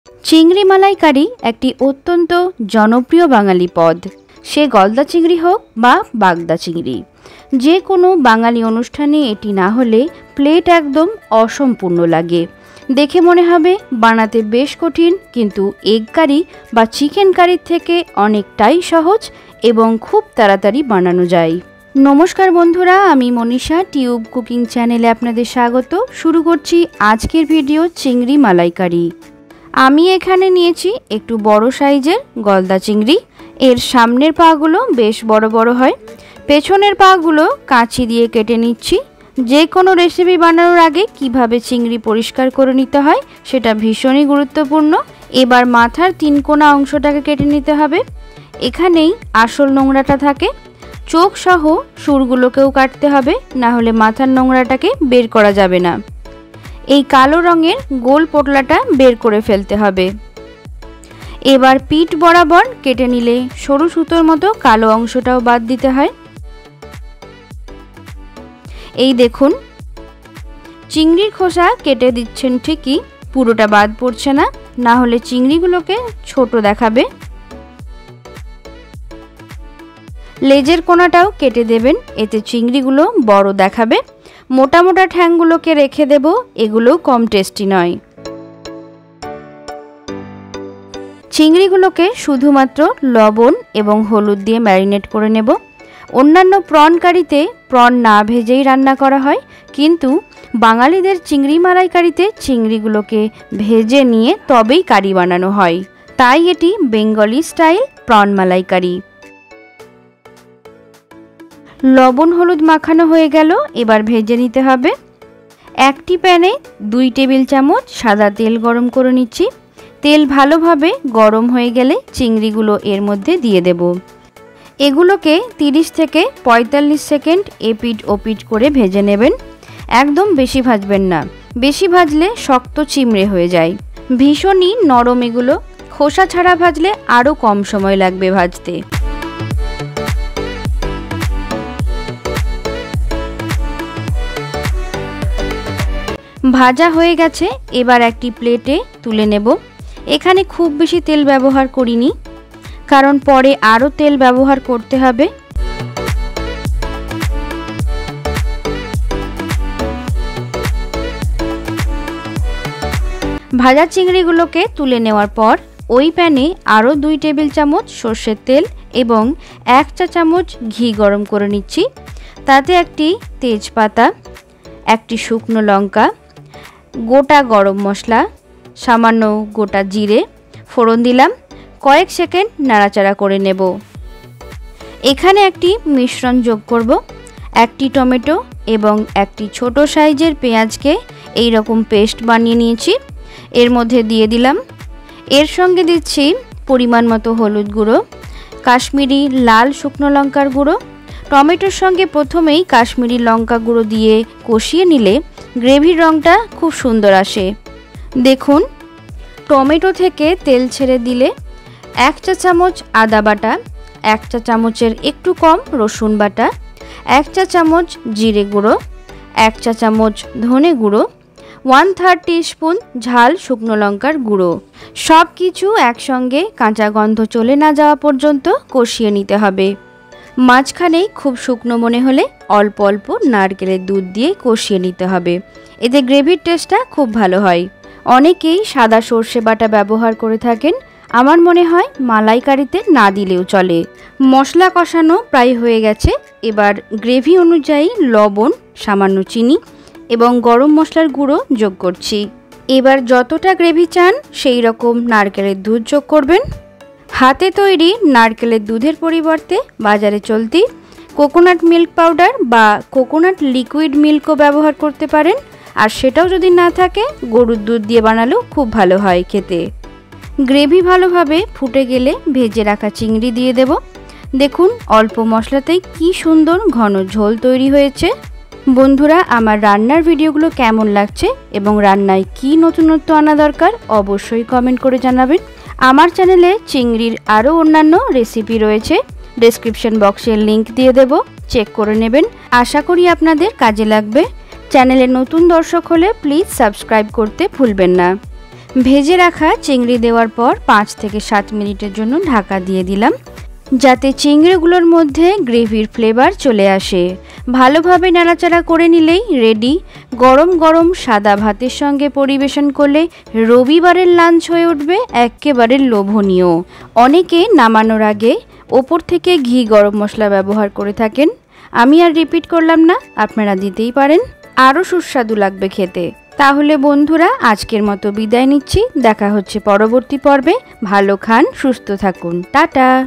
চিংড়ি মালাইকারি একটি অত্যন্ত জনপ্রিয় বাঙালি পদ। সে গলদা চিংড়ি হোক বা বাগদা চিংড়ি, যে কোনো বাঙালি অনুষ্ঠানে এটি না হলে প্লেট একদম অসম্পূর্ণ লাগে। দেখে মনে হবে বানাতে বেশ কঠিন, কিন্তু এগ কারি বা চিকেন কারির থেকে অনেকটাই সহজ এবং খুব তাড়াতাড়ি বানানো যায়। নমস্কার বন্ধুরা, আমি মনীষা টিউব কুকিং চ্যানেলে আপনাদের স্বাগত। শুরু করছি আজকের ভিডিও চিংড়ি মালাইকারি। আমি এখানে নিয়েছি একটু বড় সাইজের গলদা চিংড়ি। এর সামনের পাগুলো বেশ বড় বড় হয়, পেছনের পাগুলো কাঁচি দিয়ে কেটে নিচ্ছি। যে কোনো রেসিপি বানানোর আগে কিভাবে চিংড়ি পরিষ্কার করে নিতে হয় সেটা ভীষণই গুরুত্বপূর্ণ। এবার মাথার 3 কোনা অংশটাকে কেটে নিতে হবে। এখানেই আসল নোংরাটা থাকে। চোখ সহ সুরগুলোকেও কাটতে হবে, না হলে মাথার নোংরাটাকে বের করা যাবে না। এই কালো রঙের গোল পোটলাটা বের করে ফেলতে হবে। এবার পিঠ বরাবর কেটে নিলে সরু সুতোর মতো কালো অংশটাও বাদ দিতে হয়। এই দেখুন, চিংড়ির খোসা কেটে দিচ্ছেন ঠিকই, পুরোটা বাদ পড়ছে না, না হলে চিংড়িগুলোকে ছোট দেখাবে। লেজের কোনাটাও কেটে দেবেন, এতে চিংড়িগুলো বড় দেখাবে। মোটা মোটা ঠ্যাংগুলোকে রেখে দেব, এগুলোও কম টেস্টি নয়। চিংড়িগুলোকে শুধুমাত্র লবণ এবং হলুদ দিয়ে ম্যারিনেট করে নেব। অন্যান্য প্রন কারিতে প্রন না ভেজেই রান্না করা হয়, কিন্তু বাঙালিদের চিংড়ি মালাইকারিতে চিংড়িগুলোকে ভেজে নিয়ে তবেই কারি বানানো হয়, তাই এটি বেঙ্গলি স্টাইল প্রন মালাইকারি। লবণ হলুদ মাখানো হয়ে গেল, এবার ভেজে নিতে হবে। একটি প্যানে 2 টেবিল চামচ সাদা তেল গরম করে নিচ্ছি। তেল ভালোভাবে গরম হয়ে গেলে চিংড়িগুলো এর মধ্যে দিয়ে দেব। এগুলোকে 30 থেকে 45 সেকেন্ড এপিট ওপিট করে ভেজে নেবেন। একদম বেশি ভাজবেন না, বেশি ভাজলে শক্ত চিমড়ে হয়ে যায়। ভীষণই নরম এগুলো, খোসা ছাড়া ভাজলে আরও কম সময় লাগবে ভাজতে। ভাজা হয়ে গেছে, এবার একটি প্লেটে তুলে নেব। এখানে খুব বেশি তেল ব্যবহার করিনি, কারণ পরে আরও তেল ব্যবহার করতে হবে। ভাজা চিংড়িগুলোকে তুলে নেওয়ার পর ওই প্যানে আরও 2 টেবিল চামচ সর্ষের তেল এবং 1 চা চামচ ঘি গরম করে নিচ্ছি। তাতে একটি তেজপাতা, একটি শুকনো লঙ্কা, গোটা গরম মশলা, সামান্য গোটা জিরে ফোড়ন দিলাম। কয়েক সেকেন্ড নাড়াচাড়া করে নেব। এখানে একটি মিশ্রণ যোগ করব। একটি টমেটো এবং একটি ছোট সাইজের পেঁয়াজকে এই রকম পেস্ট বানিয়ে নিয়েছি, এর মধ্যে দিয়ে দিলাম। এর সঙ্গে দিচ্ছি পরিমাণ মতো হলুদ গুঁড়ো, কাশ্মীরি লাল শুকনো লঙ্কার গুঁড়ো। টমেটোর সঙ্গে প্রথমেই কাশ্মীরি লঙ্কা গুঁড়ো দিয়ে কষিয়ে নিলে গ্রেভির রঙটা খুব সুন্দর আসে। দেখুন, টমেটো থেকে তেল ছেড়ে দিলে 1 চা চামচ আদা বাটা, 1 চা চামচের একটু কম রসুন বাটা, 1 চা চামচ জিরে গুঁড়ো, 1 চা চামচ ধনে গুঁড়ো, 1/3 টিস্পুন ঝাল শুকনো লঙ্কার গুঁড়ো। সব কিছু একসঙ্গে কাঁচা গন্ধ চলে না যাওয়া পর্যন্ত কষিয়ে নিতে হবে। মাঝখানেই খুব শুকনো মনে হলে অল্প অল্প নারকেলের দুধ দিয়ে কষিয়ে নিতে হবে, এতে গ্রেভির টেস্টটা খুব ভালো হয়। অনেকেই সাদা সর্ষে বাটা ব্যবহার করে থাকেন, আমার মনে হয় মালাইকারিতে না দিলেও চলে। মশলা কষানো প্রায় হয়ে গেছে, এবার গ্রেভি অনুযায়ী লবণ, সামান্য চিনি এবং গরম মশলার গুঁড়ো যোগ করছি। এবার যতটা গ্রেভি চান সেই রকম নারকেলের দুধ যোগ করবেন। হাতে তৈরি নারকেলের দুধের পরিবর্তে বাজারে চলতি কোকোনাট মিল্ক পাউডার বা কোকোনাট লিকুইড মিল্কও ব্যবহার করতে পারেন, আর সেটাও যদি না থাকে গরুর দুধ দিয়ে বানালেও খুব ভালো হয় খেতে। গ্রেভি ভালোভাবে ফুটে গেলে ভেজে রাখা চিংড়ি দিয়ে দেব। দেখুন, অল্প মশলাতেই কি সুন্দর ঘন ঝোল তৈরি হয়েছে। বন্ধুরা, আমার রান্নার ভিডিওগুলো কেমন লাগছে এবং রান্নায় কি নতুনত্ব আনা দরকার অবশ্যই কমেন্ট করে জানাবেন। আমার চ্যানেলে চিংড়ির আরও অন্যান্য রেসিপি রয়েছে, ডেসক্রিপশন বক্সে লিংক দিয়ে দেব, চেক করে নেবেন। আশা করি আপনাদের কাজে লাগবে। চ্যানেলে নতুন দর্শক হলে প্লিজ সাবস্ক্রাইব করতে ভুলবেন না। ভেজে রাখা চিংড়ি দেওয়ার পর 5 থেকে 7 মিনিটের জন্য ঢাকা দিয়ে দিলাম, যাতে চিংড়িগুলোর মধ্যে গ্রেভির ফ্লেভার চলে আসে। ভালোভাবে নাড়াচাড়া করে নিলেই রেডি। গরম গরম সাদা ভাতের সঙ্গে পরিবেশন করলে রবিবারের লাঞ্চ হয়ে উঠবে একেবারে লোভনীয়। অনেকে নামানোর আগে ওপর থেকে ঘি গরম মশলা ব্যবহার করে থাকেন। আমি আর রিপিট করলাম না, আপনারা দিতেই পারেন, আরও সুস্বাদু লাগবে খেতে। তাহলে বন্ধুরা, আজকের মতো বিদায় নিচ্ছি। দেখা হচ্ছে পরবর্তী পর্বে। ভালো খান, সুস্থ থাকুন, টাটা।